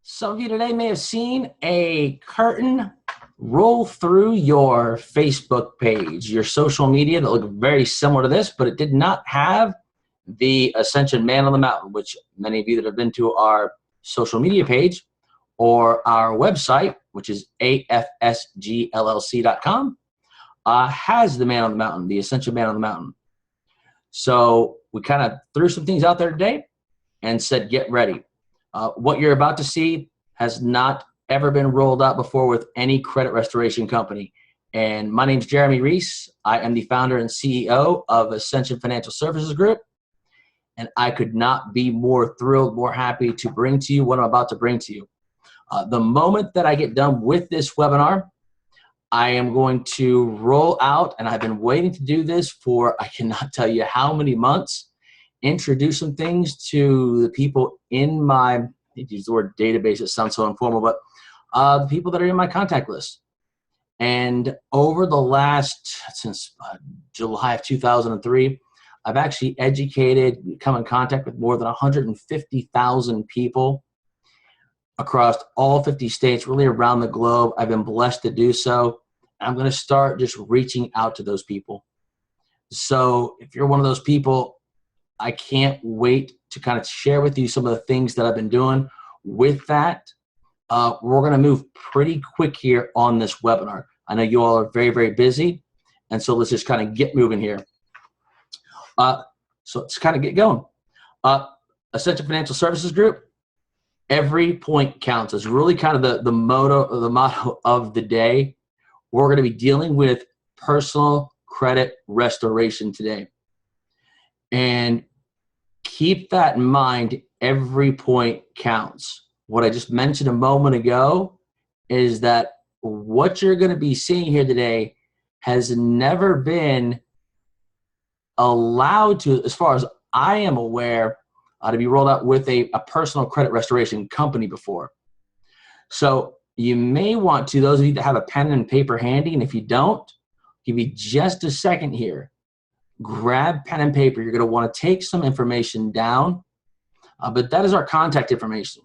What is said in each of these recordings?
Some of you today may have seen a curtain roll through your Facebook page, your social media that looked very similar to this, but it did not have the Ascension Man on the Mountain, which many of you that have been to our social media page or our website, which is AFSGLLC.com, has the Man on the Mountain, the Ascension Man on the Mountain. So we kind of threw some things out there today and said, get ready. What you're about to see has not ever been rolled out before with any credit restoration company. And my name's Jeremy Reese. I am the founder and CEO of Ascension Financial Services Group. And I could not be more thrilled, more happy to bring to you what I'm about to bring to you. The moment that I get done with this webinar, I am going to roll out, and I've been waiting to do this for, I cannot tell you how many months, introduce some things to the people in my, I use the word database, it sounds so informal, but the people that are in my contact list. And over the last, since July of 2003, I've actually educated, come in contact with more than 150,000 people across all 50 states, really around the globe. I've been blessed to do so. I'm going to start just reaching out to those people. So if you're one of those people, I can't wait to kind of share with you some of the things that I've been doing with that. We're going to move pretty quick here on this webinar. I know you all are very, very busy. And so let's just kind of get moving here. So let's kind of get going. Ascension Financial Services Group, every point counts. Is really kind of the motto of the day. We're going to be dealing with personal credit restoration today. And keep that in mind, every point counts. What I just mentioned a moment ago is that what you're going to be seeing here today has never been allowed to, as far as I am aware, to be rolled out with a personal credit restoration company before. So you may want to, those of you that have a pen and paper handy, and if you don't, give you just a second here. Grab pen and paper. You're going to want to take some information down, but that is our contact information.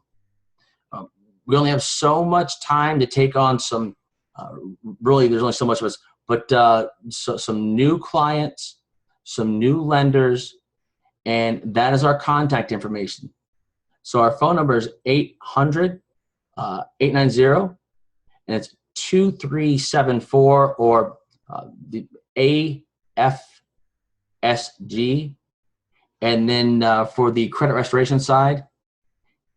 We only have so much time to take on some, really there's only so much of us, but so some new clients, some new lenders, and that is our contact information. So our phone number is 800-890, and it's 2374, or the AFSG. And then for the credit restoration side,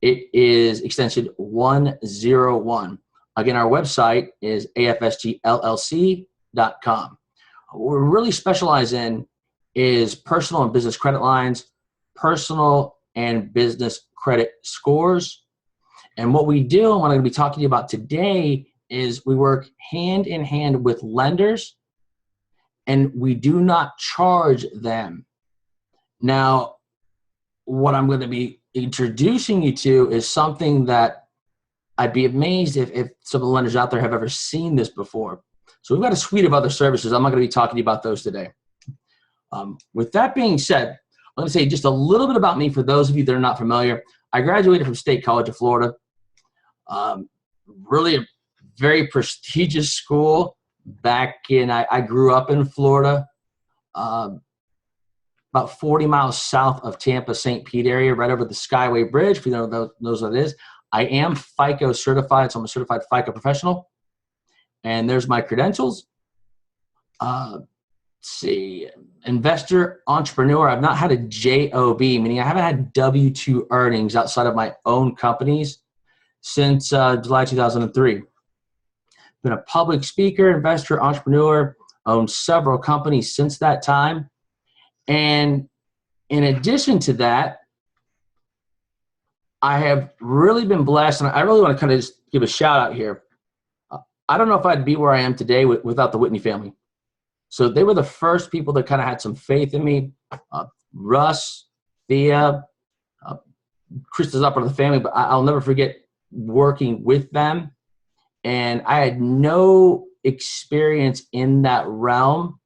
it is extension 101. Again, our website is AFSGLLC.com. What we really specialize in is personal and business credit lines, personal and business credit scores. And what we do, and what I'm going to be talking to you about today, is we work hand in hand with lenders, and we do not charge them. Now, what I'm going to be introducing you to is something that I'd be amazed if some of the lenders out there have ever seen this before. So we've got a suite of other services. I'm not going to be talking to you about those today. With that being said, I'm going to say just a little bit about me for those of you that are not familiar. I graduated from State College of Florida. Really a very prestigious school back in, I grew up in Florida, about 40 miles south of Tampa, St. Pete area, right over the Skyway Bridge, if you know knows what it is. I am FICO certified, so I'm a certified FICO professional. And there's my credentials. Let's see, investor, entrepreneur. I've not had a JOB, meaning I haven't had W-2 earnings outside of my own companies since July 2003. Been a public speaker, investor, entrepreneur, owned several companies since that time. And in addition to that, I have really been blessed, and I really want to kind of just give a shout out here. I don't know if I'd be where I am today without the Whitney family. So they were the first people that kind of had some faith in me. Russ, Thea, Chris is up part of the family, but I'll never forget working with them. And I had no experience in that realm,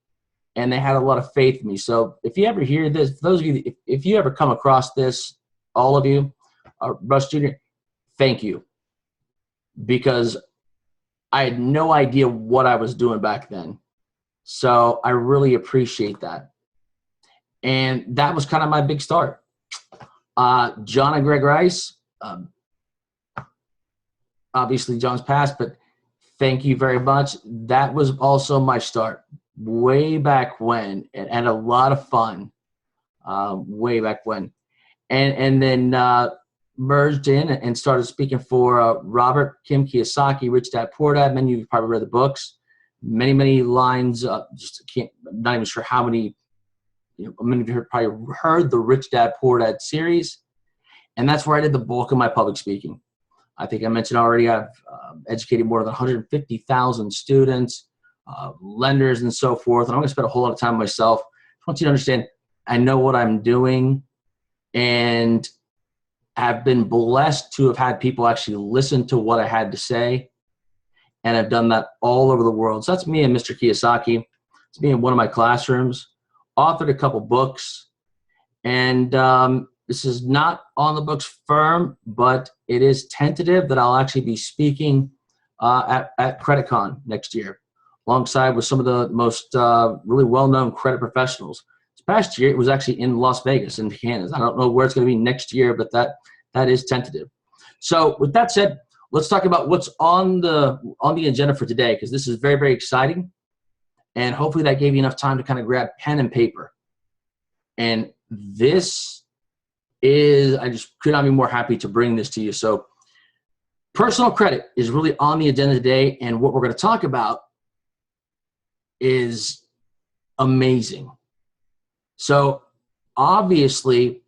and they had a lot of faith in me. So if you ever hear this, those of you, if you ever come across this, all of you, Russ Jr., thank you. because I had no idea what I was doing back then. So I really appreciate that. And that was kind of my big start. John and Greg Rice, obviously John's passed, but thank you very much. That was also my start way back when, and a lot of fun way back when. And then merged in and started speaking for Robert Kim Kiyosaki, Rich Dad Poor Dad. Many of you probably read the books. Many lines. Not even sure how many. Many of you probably heard the Rich Dad Poor Dad series, and that's where I did the bulk of my public speaking. I think I mentioned already I've educated more than 150,000 students, lenders, and so forth. And I'm going to spend a whole lot of time myself. I want you to understand I know what I'm doing, and have been blessed to have had people actually listen to what I had to say, and I've done that all over the world. So that's me and Mr. Kiyosaki. It's me in one of my classrooms, authored a couple books, and this is not on the books firm, but it is tentative that I'll actually be speaking at CreditCon next year, alongside with some of the most really well-known credit professionals. This past year, it was actually in Las Vegas in Canada. I don't know where it's going to be next year, but that is tentative. So with that said, let's talk about what's on the agenda for today, because this is very, very exciting. And hopefully that gave you enough time to kind of grab pen and paper. And this is, I just could not be more happy to bring this to you. So personal credit is really on the agenda today. And what we're going to talk about is amazing. So obviously,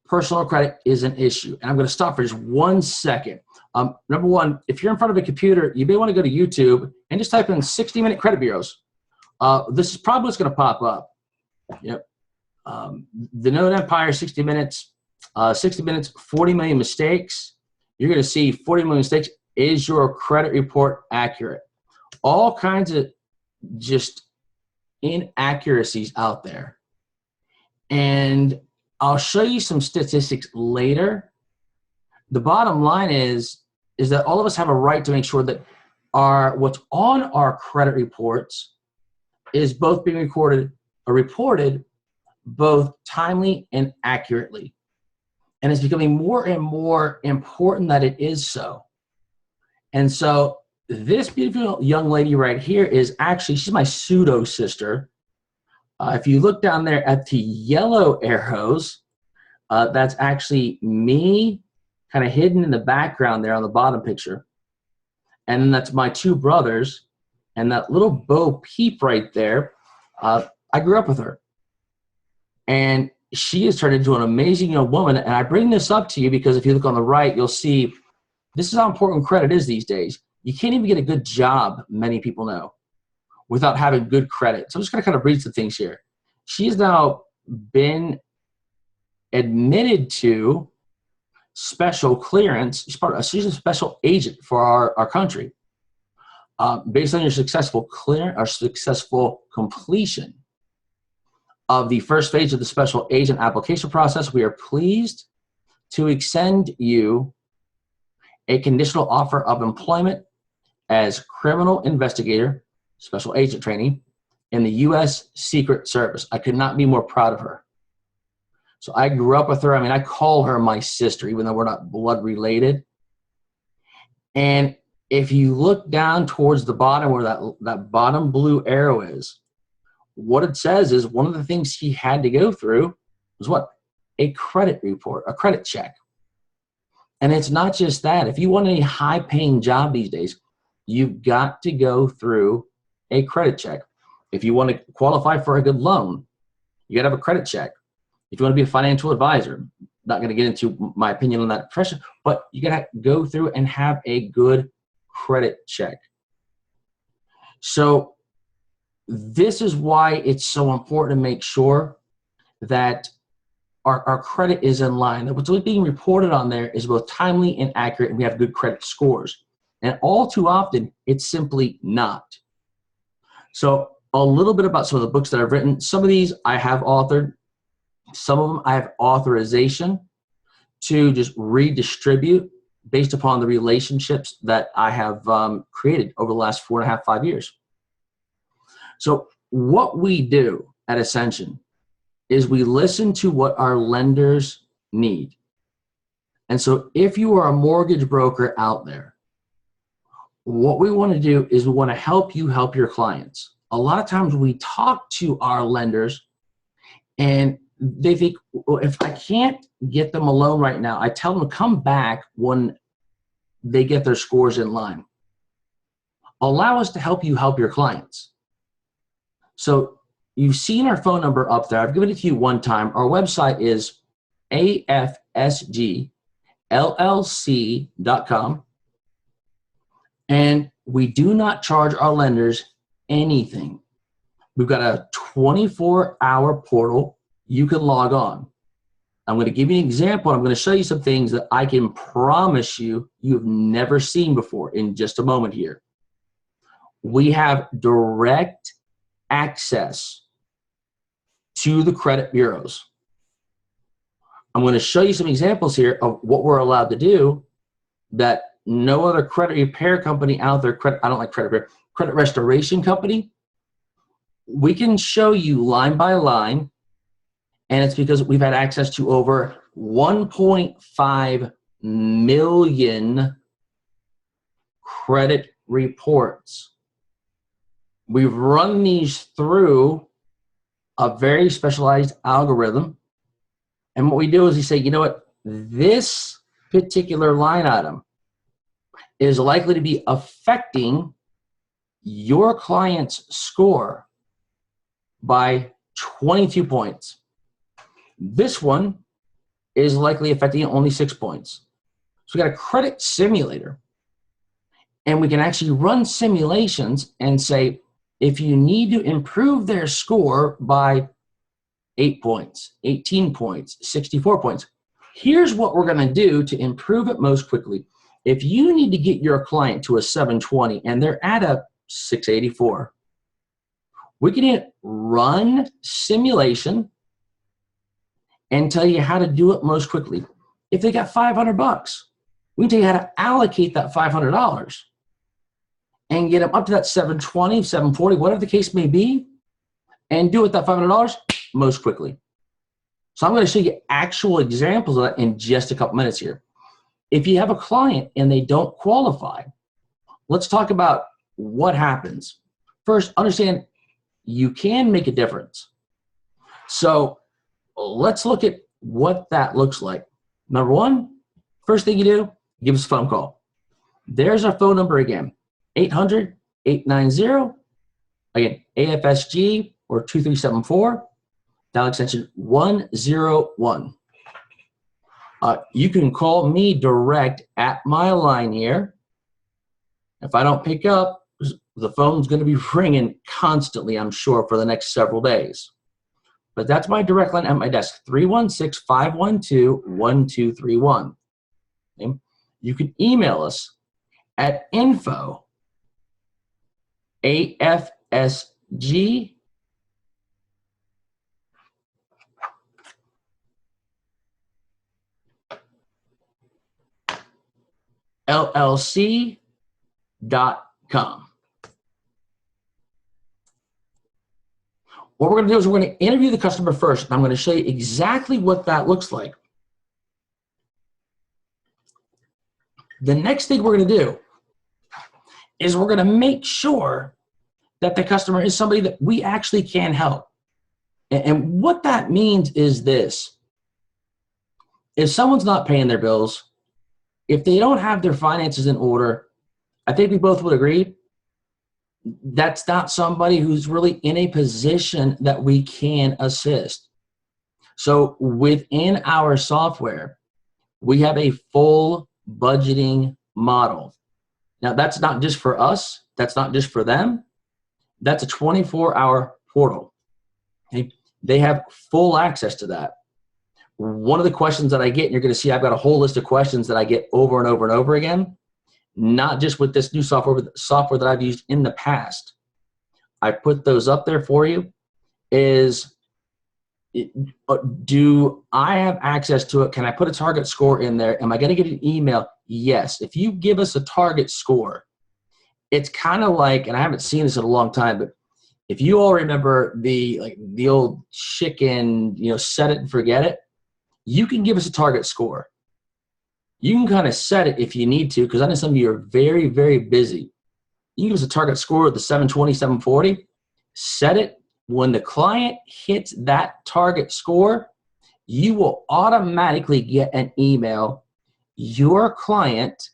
personal credit is an issue. And I'm going to stop for just 1 second. Number one, if you're in front of a computer, you may want to go to YouTube and just type in 60-minute credit bureaus. This is probably what's going to pop up. Yep. The Known Empire, 60 minutes, 40 million mistakes. You're going to see 40 million mistakes. Is your credit report accurate? All kinds of just inaccuracies out there. And I'll show you some statistics later. The bottom line is that all of us have a right to make sure that what's on our credit reports is both being reported both timely and accurately. And it's becoming more and more important that it is so. And so this beautiful young lady right here is actually, she's my pseudo sister. If you look down there at the yellow arrows, that's actually me kind of hidden in the background there on the bottom picture. And then that's my two brothers. And that little Bo Peep right there, I grew up with her. And she has turned into an amazing young woman. And I bring this up to you because if you look on the right, you'll see this is how important credit is these days. You can't even get a good job, many people know, without having good credit. So I'm just going to kind of read some things here. She has now been admitted to special clearance. She's a special agent for our country. Based on your successful completion of the first phase of the special agent application process, we are pleased to extend you a conditional offer of employment as criminal investigator, special agent trainee in the U.S. Secret Service. I could not be more proud of her. So I grew up with her. I mean, I call her my sister, even though we're not blood related. And if you look down towards the bottom where that bottom blue arrow is, what it says is one of the things she had to go through was what? A credit report, a credit check. And it's not just that. If you want any high-paying job these days, you've got to go through a credit check. If you want to qualify for a good loan, you got to have a credit check. If you want to be a financial advisor, not going to get into my opinion on that profession, but you got to go through and have a good credit check. So this is why it's so important to make sure that our credit is in line, that what's being reported on there is both timely and accurate, and we have good credit scores. And all too often, it's simply not. So a little bit about some of the books that I've written. Some of these I have authored. Some of them I have authorization to just redistribute based upon the relationships that I have created over the last 4.5, 5 years. So what we do at Ascension is we listen to what our lenders need. And so if you are a mortgage broker out there, what we want to do is we want to help you help your clients. A lot of times we talk to our lenders and they think, well, if I can't get them a loan right now, I tell them to come back when they get their scores in line. Allow us to help you help your clients. So you've seen our phone number up there. I've given it to you one time. Our website is AFSGLLC.com. And we do not charge our lenders anything. We've got a 24-hour portal you can log on. I'm going to give you an example. I'm going to show you some things that I can promise you've never seen before in just a moment here. We have direct access to the credit bureaus. I'm going to show you some examples here of what we're allowed to do that no other credit repair company out there, I don't like credit repair, credit restoration company, we can show you line by line, and it's because we've had access to over 1.5 million credit reports. We've run these through a very specialized algorithm. And what we do is we say, you know what, this particular line item is likely to be affecting your client's score by 22 points. This one is likely affecting it only 6 points. So we got a credit simulator, and we can actually run simulations and say, if you need to improve their score by 8 points, 18 points, 64 points, here's what we're going to do to improve it most quickly. If you need to get your client to a 720 and they're at a 684, we can hit run simulation and tell you how to do it most quickly. If they got $500, we can tell you how to allocate that $500 and get them up to that 720, 740, whatever the case may be, and do it that $500 most quickly. So I'm going to show you actual examples of that in just a couple minutes here. If you have a client and they don't qualify, let's talk about what happens. First, understand you can make a difference. So let's look at what that looks like. Number one, first thing you do, give us a phone call. There's our phone number again, 800-890, again, AFSG or 2374, dial extension 101. You can call me direct at my line here. If I don't pick up, the phone's going to be ringing constantly, I'm sure, for the next several days. But that's my direct line at my desk, 316-512-1231. Okay? You can email us at info@AFSG LLC.com. What we're going to do is we're going to interview the customer first, and I'm going to show you exactly what that looks like. The next thing we're going to do is we're going to make sure that the customer is somebody that we actually can help. And what that means is this. If someone's not paying their bills, if they don't have their finances in order, I think we both would agree that's not somebody who's really in a position that we can assist. So within our software, we have a full budgeting model. Now, that's not just for us. That's not just for them. That's a 24-hour portal. Okay? They have full access to that. One of the questions that I get, and you're going to see I've got a whole list of questions that I get over and over and over again, not just with this new software, but software that I've used in the past. I put those up there for you, is Do I have access to it? Can I put a target score in there? Am I going to get an email? Yes. If you give us a target score, it's kind of like, and I haven't seen this in a long time, but if you all remember the old chicken, set it and forget it, you can give us a target score. You can kind of set it if you need to, because I know some of you are very, very busy. You can give us a target score of the 720, 740, set it. When the client hits that target score, you will automatically get an email. Your client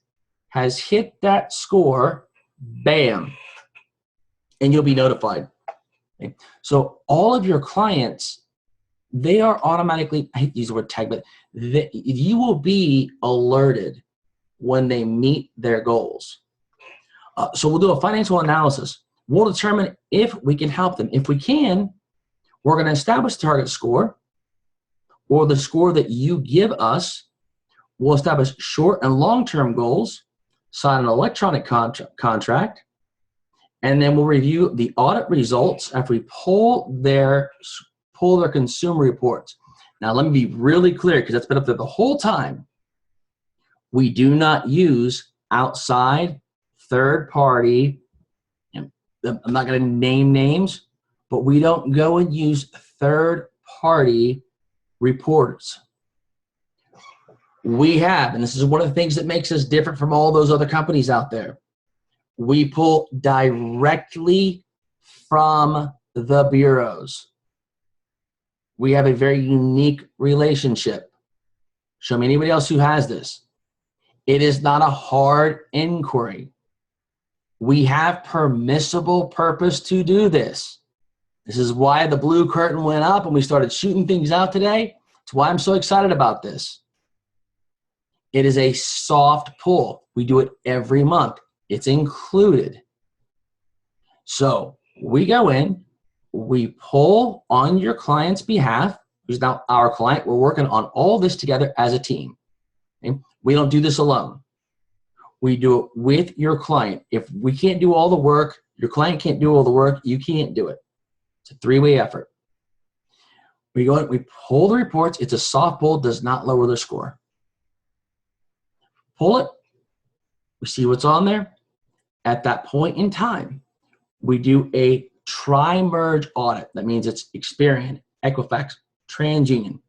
has hit that score, bam, and you'll be notified. Okay? So all of your clients, they are automatically, I hate to use the word tag, but you will be alerted when they meet their goals. So we'll do a financial analysis. We'll determine if we can help them. If we can, we're going to establish the target score, or the score that you give us. We'll establish short and long-term goals, sign an electronic contract, and then we'll review the audit results after we pull their consumer reports. Now, let me be really clear, because that's been up there the whole time. We do not use outside third-party, I'm not going to name names, but we don't go and use third-party reporters. We have, and this is one of the things that makes us different from all those other companies out there, we pull directly from the bureaus. We have a very unique relationship. Show me anybody else who has this. It is not a hard inquiry. We have permissible purpose to do this. This is why the blue curtain went up and we started shooting things out today. It's why I'm so excited about this. It is a soft pull. We do it every month. It's included. So we go in, we pull on your client's behalf, who's now our client. We're working on all this together as a team. Okay? We don't do this alone. We do it with your client. If we can't do all the work, your client can't do all the work, you can't do it. It's a three-way effort. We go in, we pull the reports. It's a soft pull, does not lower their score. Pull it. We see what's on there. At that point in time, we do a tri-merge audit. That means it's Experian, Equifax, TransUnion.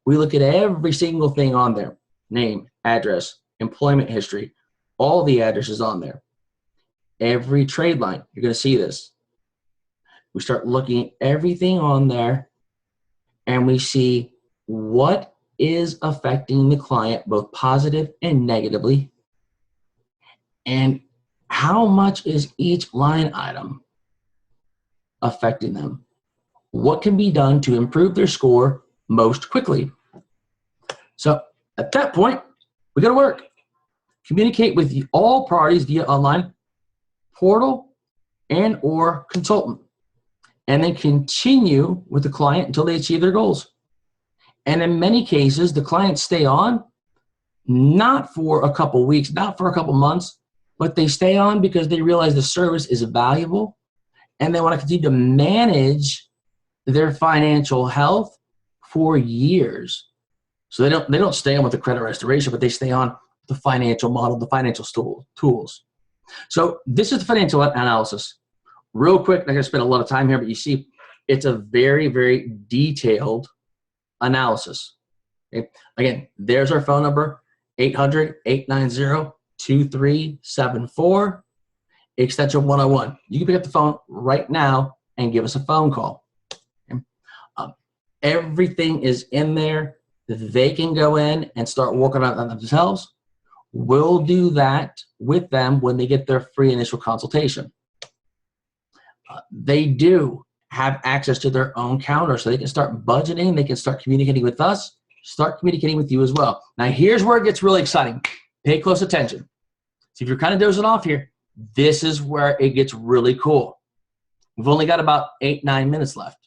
We look at every single thing on there. Name, address, employment history, all the addresses on there. Every trade line, you're going to see this. We start looking at everything on there, and we see what is affecting the client, both positive and negatively, and how much is each line item affecting them. What can be done to improve their score most quickly? So at that point, we got to work. Communicate with all parties via online portal and or consultant, and then continue with the client until they achieve their goals. And in many cases, the clients stay on not for a couple weeks, not for a couple months, but they stay on because they realize the service is valuable and they want to continue to manage their financial health for years. So they don't stay on with the credit restoration, but they stay on the financial model, the financial tools. So this is the financial analysis. Real quick, I'm not going to spend a lot of time here, but you see it's a very, very detailed analysis. Okay? Again, there's our phone number, 800-890-2374, extension 101. You can pick up the phone right now and give us a phone call. Okay? Everything is in there. They can go in and start working on it themselves. We'll do that with them when they get their free initial consultation. They do have access to their own counter, so they can start budgeting. They can start communicating with us, start communicating with you as well. Now, here's where it gets really exciting. Pay close attention. See, if you're kind of dozing off here, this is where it gets really cool. We've only got about 8-9 minutes left.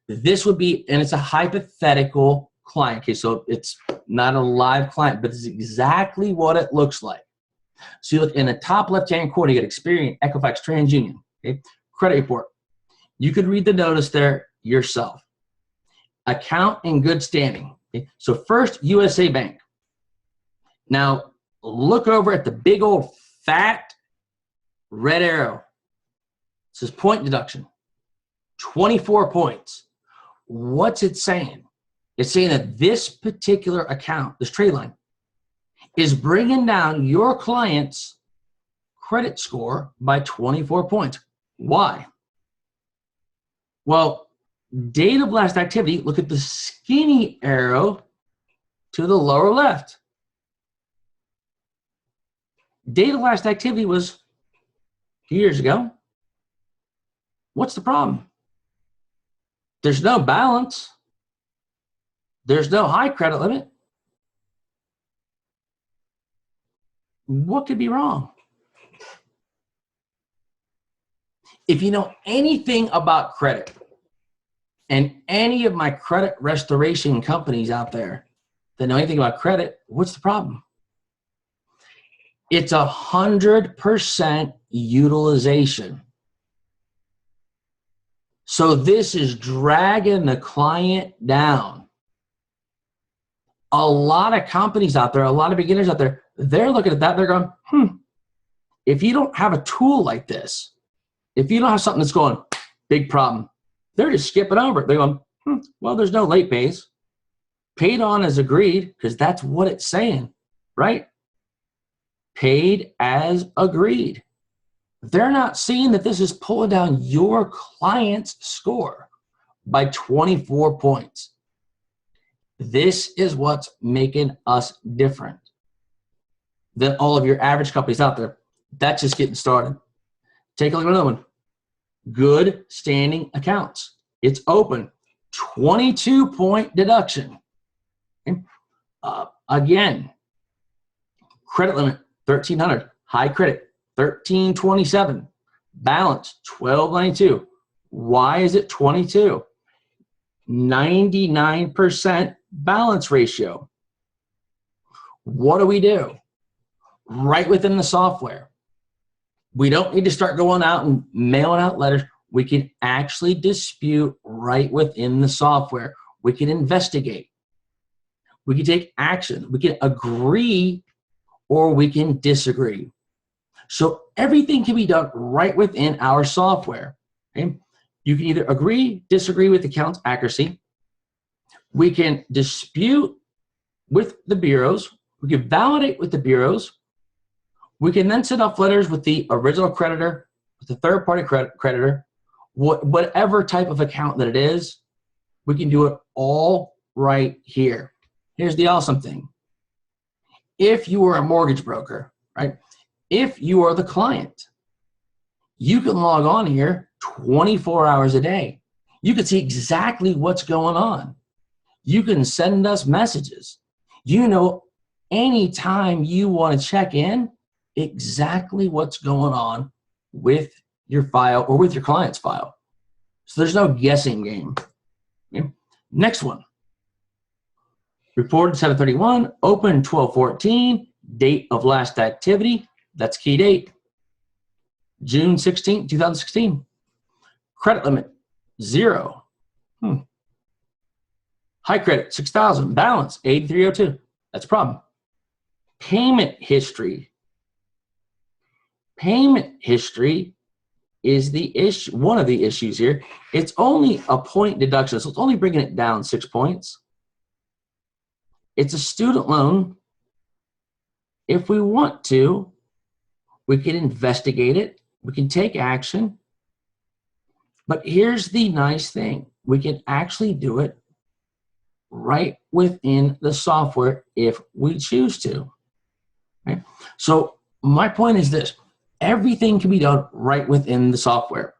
This would be, and it's a hypothetical client. Okay, so it's not a live client, but it's exactly what it looks like. So you look in the top left-hand corner, you get Experian, Equifax, TransUnion, okay? Credit report. You could read the notice there yourself. account in good standing. Okay? So first, USA Bank. Now, look over at the big old fat red arrow. It says point deduction, 24 points. What's it saying? It's saying that this particular account, this trade line, is bringing down your client's credit score by 24 points. Why? Well, date of last activity, look at the skinny arrow to the lower left. Date of last activity was a few years ago. What's the problem? There's no balance. There's no high credit limit. What could be wrong? If you know anything about credit, and any of my credit restoration companies out there that know anything about credit, what's the problem? It's 100% utilization. So this is dragging the client down. A lot of companies out there, a lot of beginners out there, they're looking at that, they're going, if you don't have a tool like this, if you don't have something that's going, big problem, they're just skipping over it. They're going, well, there's no late pays. Paid on as agreed, because that's what it's saying, right? Paid as agreed. They're not seeing that this is pulling down your client's score by 24 points. This is what's making us different than all of your average companies out there. That's just getting started. Take a look at another one. Good standing accounts. It's open. 22-point deduction. Okay. Again, credit limit, 1,300. High credit, 1,327. Balance, 1,292. Why is it 22? 99% balance ratio. What do? Right within the software. We don't need to start going out and mailing out letters. We can actually dispute right within the software. We can investigate. We can take action. We can agree or we can disagree. So everything can be done right within our software. Okay? You can either agree, disagree with the account's accuracy. We can dispute with the bureaus. We can validate with the bureaus. We can then send off letters with the original creditor, with the third-party creditor, whatever type of account that it is. We can do it all right here. Here's the awesome thing. If you are a mortgage broker, right? If you are the client, you can log on here 24 hours a day. You can see exactly what's going on. You can send us messages. You know, anytime you want to check in, exactly what's going on with your file or with your client's file. So there's no guessing game. Okay. Next one. Reported 7/31, open 12/14, date of last activity, that's key date, June 16, 2016. Credit limit, 0. High credit, 6,000. Balance, 8,302. That's a problem. Payment history. Payment history is the issue. One of the issues here. It's only a point deduction, so it's only bringing it down 6 points. It's a student loan. If we want to, we can investigate it. We can take action. But here's the nice thing. We can actually do it right within the software if we choose to. Okay? So my point is this. Everything can be done right within the software.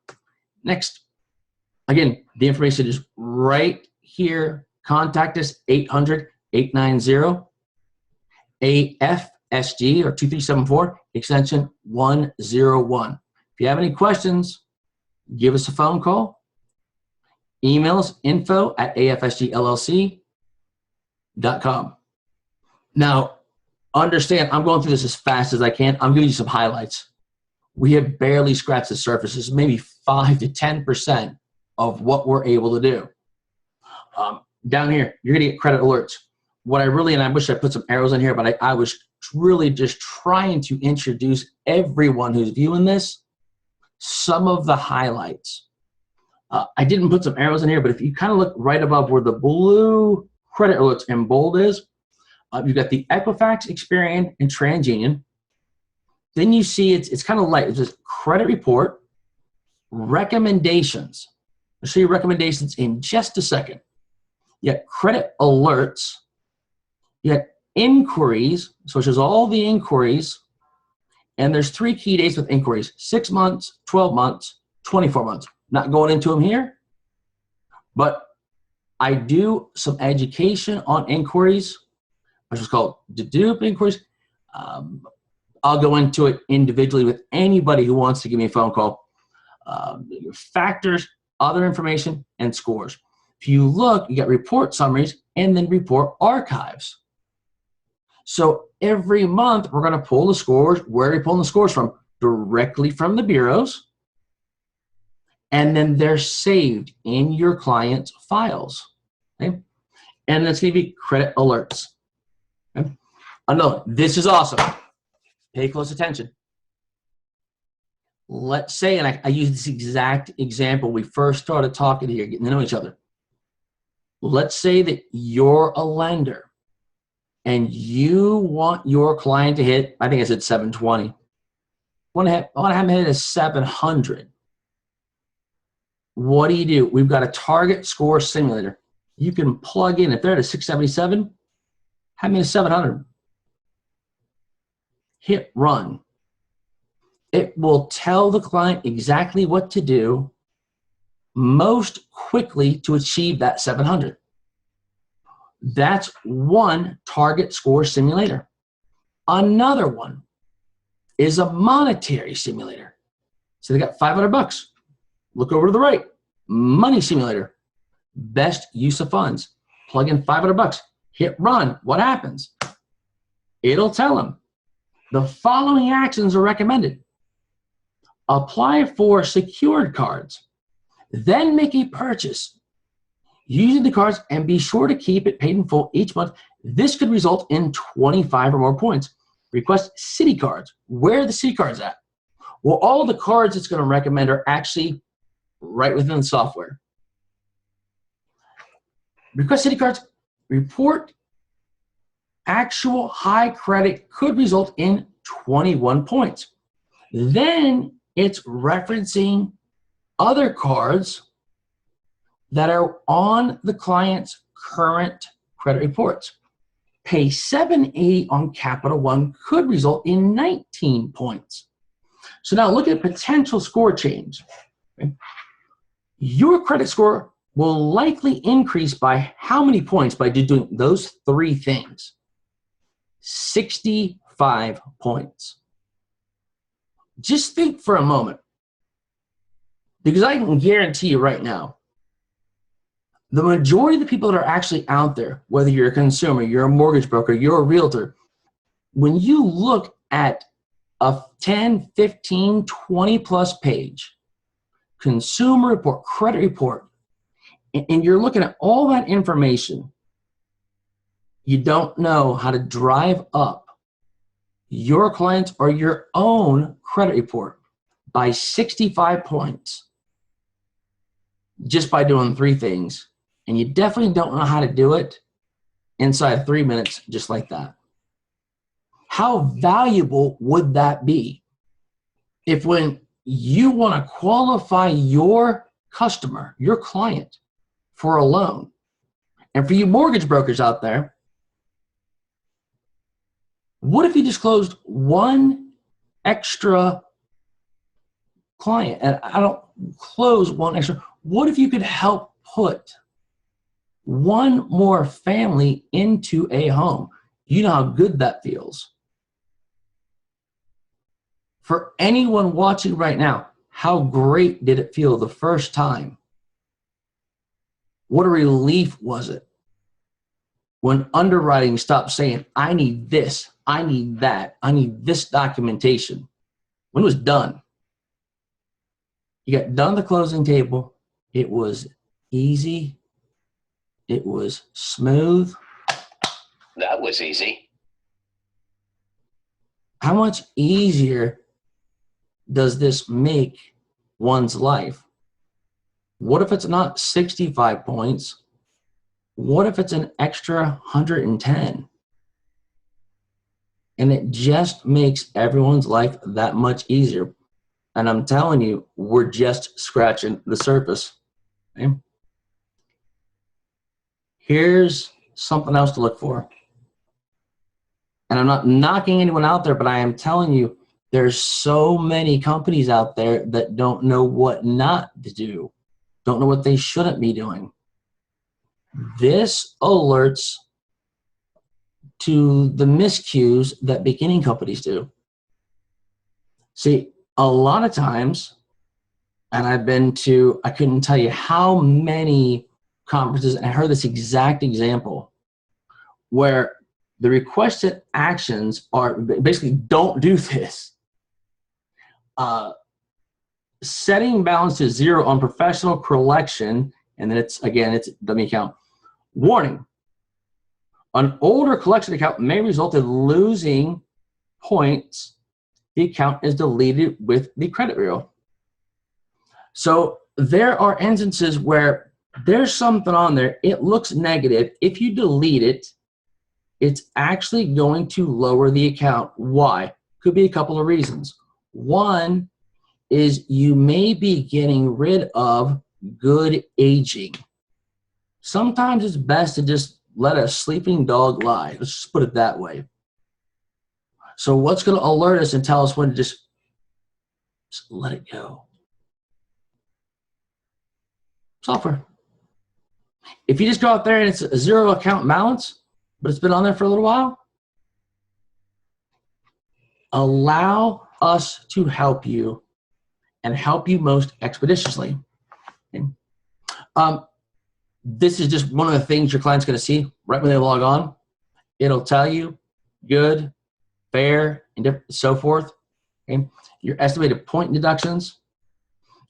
Next. Again, the information is right here. Contact us, 800-890-AFSG or 2374, extension 101. If you have any questions, give us a phone call. Email us, info@afsgllc.com. Now, understand, I'm going through this as fast as I can. I'm giving you some highlights. We have barely scratched the surface. This is maybe 5 to 10% of what we're able to do. Down here, you're going to get credit alerts. What I really, and I wish I put some arrows in here, but I was really just trying to introduce everyone who's viewing this some of the highlights. I didn't put some arrows in here, but if you kind of look right above where the blue credit alerts in bold is, you've got the Equifax, Experian, and TransUnion. Then you see it's kind of light. It's just credit report, recommendations. I'll show you recommendations in just a second. You got credit alerts. You got inquiries, so it shows all the inquiries. And there's 3 key dates with inquiries: 6 months, 12 months, 24 months. Not going into them here, but I do some education on inquiries, which is called dedupe inquiries. I'll go into it individually with anybody who wants to give me a phone call. Factors, other information, and scores. If you look, you got report summaries and then report archives. So every month we're going to pull the scores. Where are we pulling the scores from? Directly from the bureaus. And then they're saved in your client's files. Okay? And that's going to be credit alerts. Okay? Another, this is awesome. Pay close attention. Let's say, and I use this exact example, we first started talking here, getting to know each other. Let's say that you're a lender and you want your client to hit, I think I said 720. I want to have him hit a 700. What do? We've got a target score simulator. You can plug in, if they're at a 677, have me a 700. Hit run. It will tell the client exactly what to do most quickly to achieve that 700. That's one target score simulator. Another one is a monetary simulator. So they got $500. Look over to the right. Money simulator. Best use of funds. Plug in $500. Hit run. What happens? It'll tell them the following actions are recommended. Apply for secured cards. Then make a purchase using the cards and be sure to keep it paid in full each month. This could result in 25 or more points. Request city cards. Where are the city cards at? Well, all the cards it's going to recommend are actually right within the software. Request city cards. Report actual high credit could result in 21 points. Then it's referencing other cards that are on the client's current credit reports. Pay $780 on Capital One could result in 19 points. So now look at potential score change. Okay? Your credit score will likely increase by how many points by doing those 3 things? 65 points. Just think for a moment, because I can guarantee you right now, the majority of the people that are actually out there, whether you're a consumer, you're a mortgage broker, you're a realtor, when you look at a 10, 15, 20 plus page consumer report, credit report, and you're looking at all that information, you don't know how to drive up your client's or your own credit report by 65 points just by doing 3 things. And you definitely don't know how to do it inside of 3 minutes just like that. How valuable would that be if when you want to qualify your customer, your client, for a loan, and for you mortgage brokers out there, what if you disclosed 1 extra client? And I don't close 1 extra. What if you could help put 1 more family into a home? You know how good that feels. For anyone watching right now, how great did it feel the first time? What a relief was it when underwriting stopped saying, I need this, I need that, I need this documentation. When it was done, you got done at the closing table, it was easy It was smooth. That was easy. How much easier does this make one's life? What if it's not 65 points? What if it's an extra 110? And it just makes everyone's life that much easier. And I'm telling you, we're just scratching the surface. Okay? Here's something else to look for. And I'm not knocking anyone out there, but I am telling you, there's so many companies out there that don't know what not to do, don't know what they shouldn't be doing. This alerts to the miscues that beginning companies do. See, a lot of times, and I've been to, I couldn't tell you how many conferences, and I heard this exact example, where the requested actions are basically don't do this. Setting balance to 0 on professional collection, and then it's dummy account. Warning, an older collection account may result in losing points. The account is deleted with the credit bureau. So there are instances where there's something on there, it looks negative. If you delete it, it's actually going to lower the account. Why? Could be a couple of reasons. One is you may be getting rid of good aging. Sometimes it's best to just let a sleeping dog lie. Let's just put it that way. So what's going to alert us and tell us when to just let it go? Software. If you just go out there and it's a 0 account balance, but it's been on there for a little while, allow us to help you and help you most expeditiously. Okay. This is just one of the things your client's going to see right when they log on. It'll tell you good, fair, and so forth. Okay. Your estimated point deductions.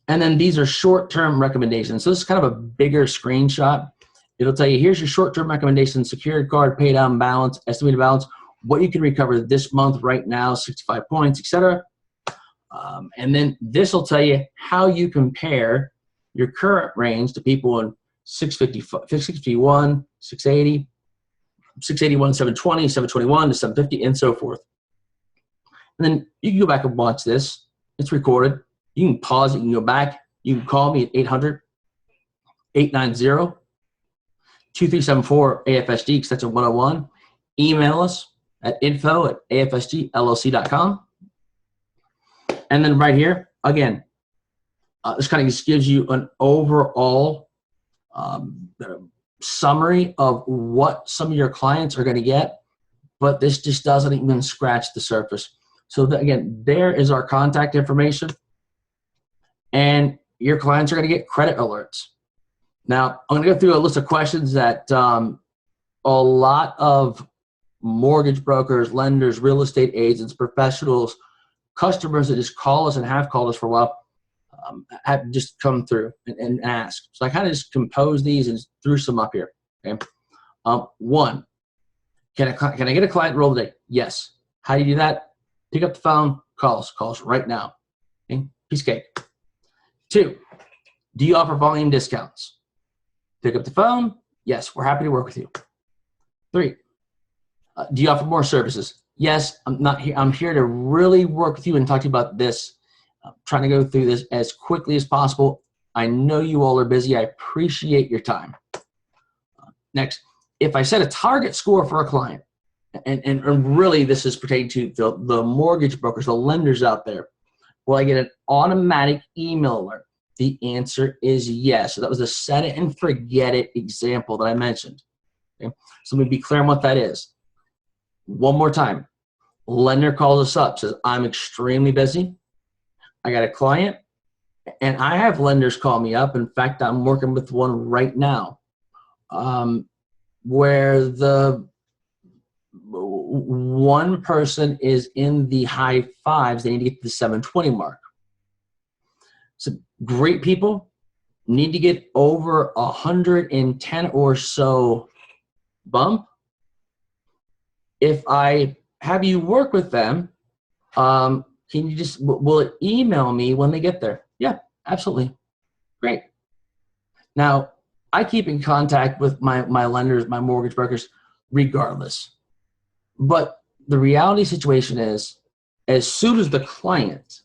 And then these are short-term recommendations. So this is kind of a bigger screenshot. It'll tell you, here's your short-term recommendations, secured card, pay down balance, estimated balance, what you can recover this month right now, 65 points, etc. And then this will tell you how you compare your current range to people in 651, 680, 681, 720, 721 to 750, and so forth. And then you can go back and watch this. It's recorded. You can pause it. You can go back. You can call me at 800-890-2374 AFSG, extension 101. Email us at info@afsgllc.com. And then right here, again, this kind of just gives you an overall summary of what some of your clients are going to get, but this just doesn't even scratch the surface. So again, there is our contact information, and your clients are going to get credit alerts. Now, I'm going to go through a list of questions that a lot of mortgage brokers, lenders, real estate agents, professionals, customers that just call us and have called us for a while have just come through and ask. So I kind of just composed these and threw some up here. Okay. One, can I get a client roll today? Yes. How do you do that? Pick up the phone, call us right now. Okay. Piece of cake. Two, do you offer volume discounts? Pick up the phone. Yes, we're happy to work with you. Three, do you offer more services? Yes, I'm here to really work with you and talk to you about this. I'm trying to go through this as quickly as possible. I know you all are busy. I appreciate your time. Next, if I set a target score for a client, and really this is pertaining to the mortgage brokers, the lenders out there, will I get an automatic email alert? The answer is yes. So that was a set it and forget it example that I mentioned. Okay? So let me be clear on what that is. One more time. Lender calls us up, says, I'm extremely busy. I got a client, and I have lenders call me up. In fact, I'm working with one right now where the one person is in the high fives. They need to get to the 720 mark. So great people, need to get over 110 or so bump. If I have you work with them, can you will it email me when they get there? Yeah, absolutely. Great. Now, I keep in contact with my lenders, my mortgage brokers, regardless. But the reality situation is, as soon as the client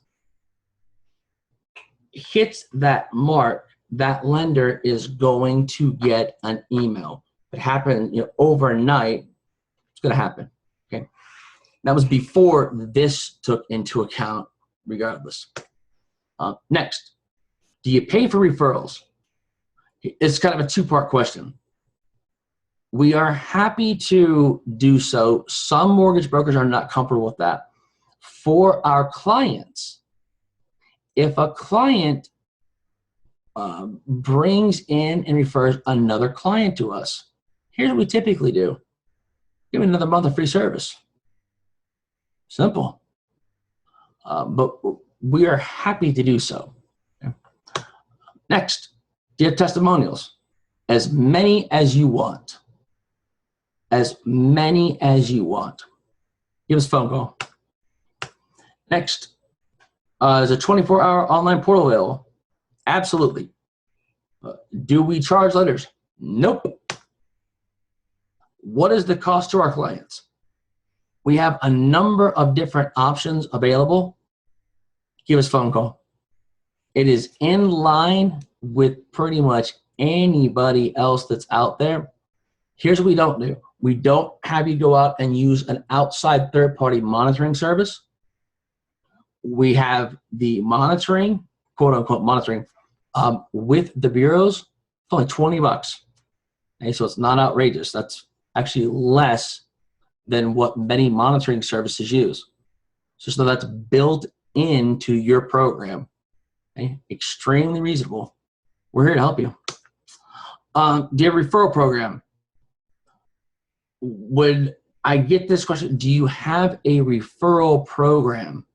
hits that mark, that lender is going to get an email. If it happened, overnight, it's going to happen. Okay. That was before this took into account, regardless. Next, do you pay for referrals? It's kind of a two-part question. We are happy to do so. Some mortgage brokers are not comfortable with that. For our clients, if a client brings in and refers another client to us, here's what we typically do. Give them another month of free service. Simple. But we are happy to do so. Okay. Next, do you have testimonials? As many as you want. As many as you want. Give us a phone call. Next, is a 24-hour online portal available? Absolutely. Do we charge lenders? Nope. What is the cost to our clients? We have a number of different options available. Give us a phone call. It is in line with pretty much anybody else that's out there. Here's what we don't do. We don't have you go out and use an outside third-party monitoring service. We have the monitoring, quote-unquote monitoring, with the bureaus. It's only $20. Okay, so it's not outrageous. That's actually less than what many monitoring services use. So that's built into your program. Okay? Extremely reasonable. We're here to help you. Do you have a referral program? When I get this question, do you have a referral program?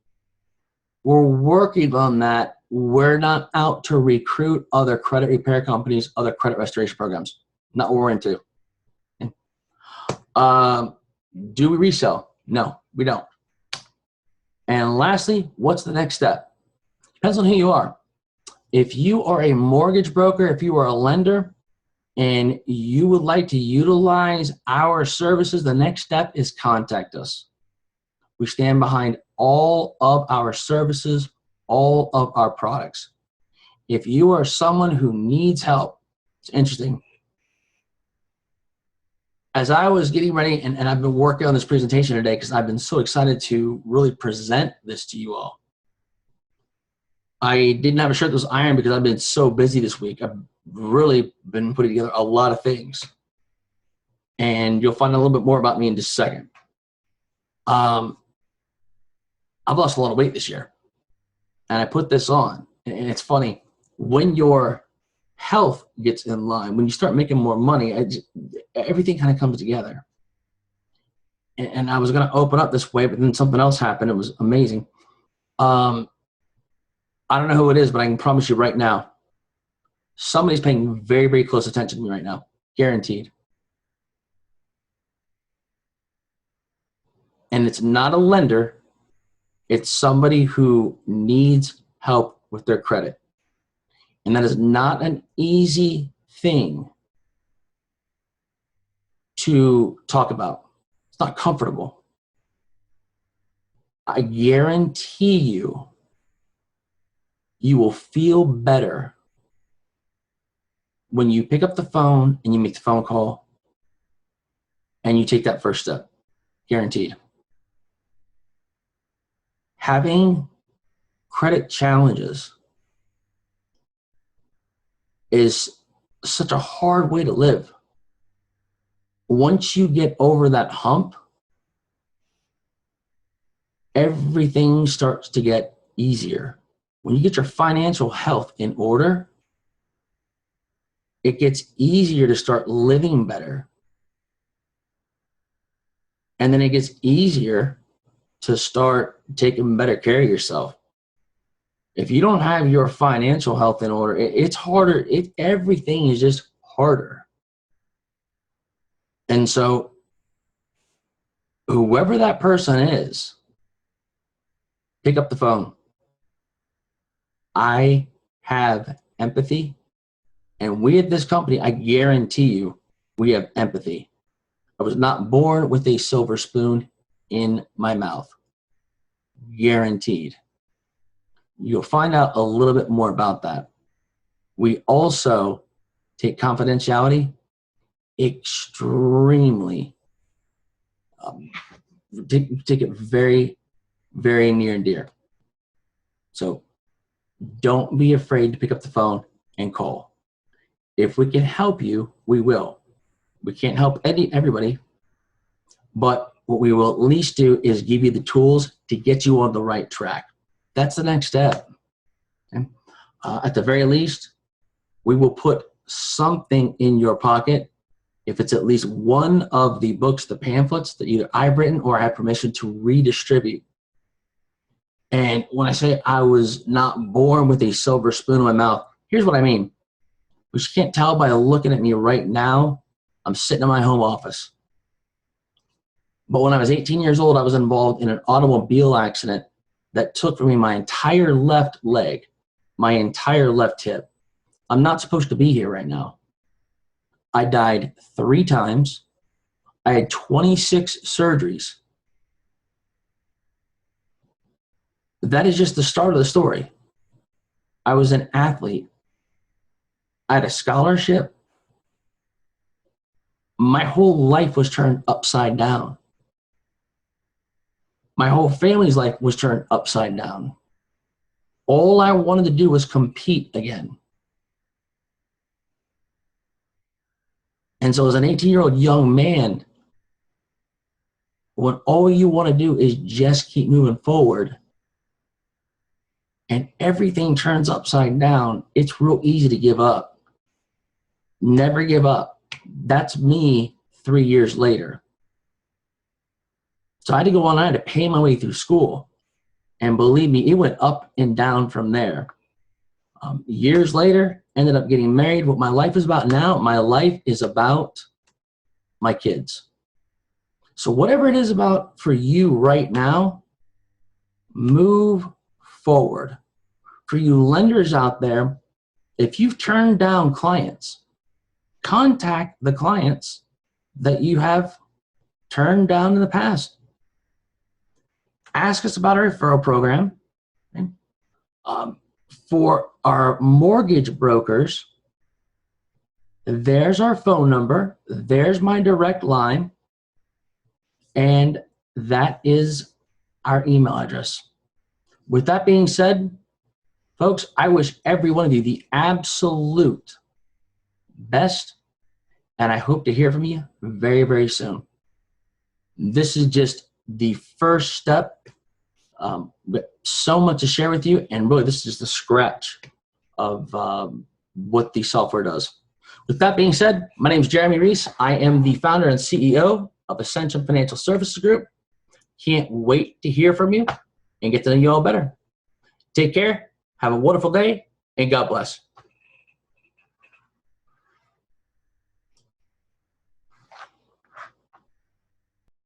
We're working on that. We're not out to recruit other credit repair companies, other credit restoration programs. Not what we're into. Okay. Do we resell? No, we don't. And lastly, what's the next step? Depends on who you are. If you are a mortgage broker, if you are a lender, and you would like to utilize our services, the next step is contact us. We stand behind all of our services, all of our products. If you are someone who needs help, it's interesting. As I was getting ready, and I've been working on this presentation today because I've been so excited to really present this to you all. I didn't have a shirt that was ironed because I've been so busy this week. I've really been putting together a lot of things. And you'll find a little bit more about me in just a second. I've lost a lot of weight this year. And I put this on. And it's funny, when your health gets in line, when you start making more money, everything kind of comes together. And I was going to open up this way, but then something else happened. It was amazing. I don't know who it is, but I can promise you right now, somebody's paying very, very close attention to me right now. Guaranteed. And it's not a lender. It's somebody who needs help with their credit. And that is not an easy thing to talk about. It's not comfortable. I guarantee you, you will feel better when you pick up the phone and you make the phone call and you take that first step. Guaranteed. Having credit challenges is such a hard way to live. Once you get over that hump, everything starts to get easier. When you get your financial health in order, it gets easier to start living better. And then it gets easier to start taking better care of yourself. If you don't have your financial health in order, it's harder. Everything is just harder. And so whoever that person is, pick up the phone. I have empathy, and we at this company, I guarantee you, we have empathy. I was not born with a silver spoon in my mouth. Guaranteed. You'll find out a little bit more about that. We also take confidentiality extremely, take it very, very near and dear. So don't be afraid to pick up the phone and call. If we can help you, we will. We can't help everybody, but what we will at least do is give you the tools to get you on the right track. That's the next step. Okay? At the very least, we will put something in your pocket. If it's at least one of the books, the pamphlets that either I've written or I have permission to redistribute. And when I say I was not born with a silver spoon in my mouth, here's what I mean. Which you can't tell by looking at me right now. I'm sitting in my home office. But when I was 18 years old, I was involved in an automobile accident that took from me my entire left leg, my entire left hip. I'm not supposed to be here right now. I died 3 times. I had 26 surgeries. That is just the start of the story. I was an athlete. I had a scholarship. My whole life was turned upside down. My whole family's life was turned upside down. All I wanted to do was compete again. And so as an 18-year-old young man, when all you want to do is just keep moving forward and everything turns upside down, it's real easy to give up. Never give up. That's me 3 years later. So I had to go on, I had to pay my way through school. And believe me, it went up and down from there. Years later, ended up getting married. What my life is about now, my life is about my kids. So whatever it is about for you right now, move forward. For you lenders out there, if you've turned down clients, contact the clients that you have turned down in the past. Ask us about our referral program. Okay? For our mortgage brokers, there's our phone number. There's my direct line. And that is our email address. With that being said, folks, I wish every one of you the absolute best, and I hope to hear from you very, very soon. This is just the first step. So much to share with you, and really this is just a scratch of what the software does. With that being said, my name is Jeremy Reese. I am the founder and CEO of Ascension Financial Services Group. Can't wait to hear from you and get to know you all better. Take care, have a wonderful day, and God bless.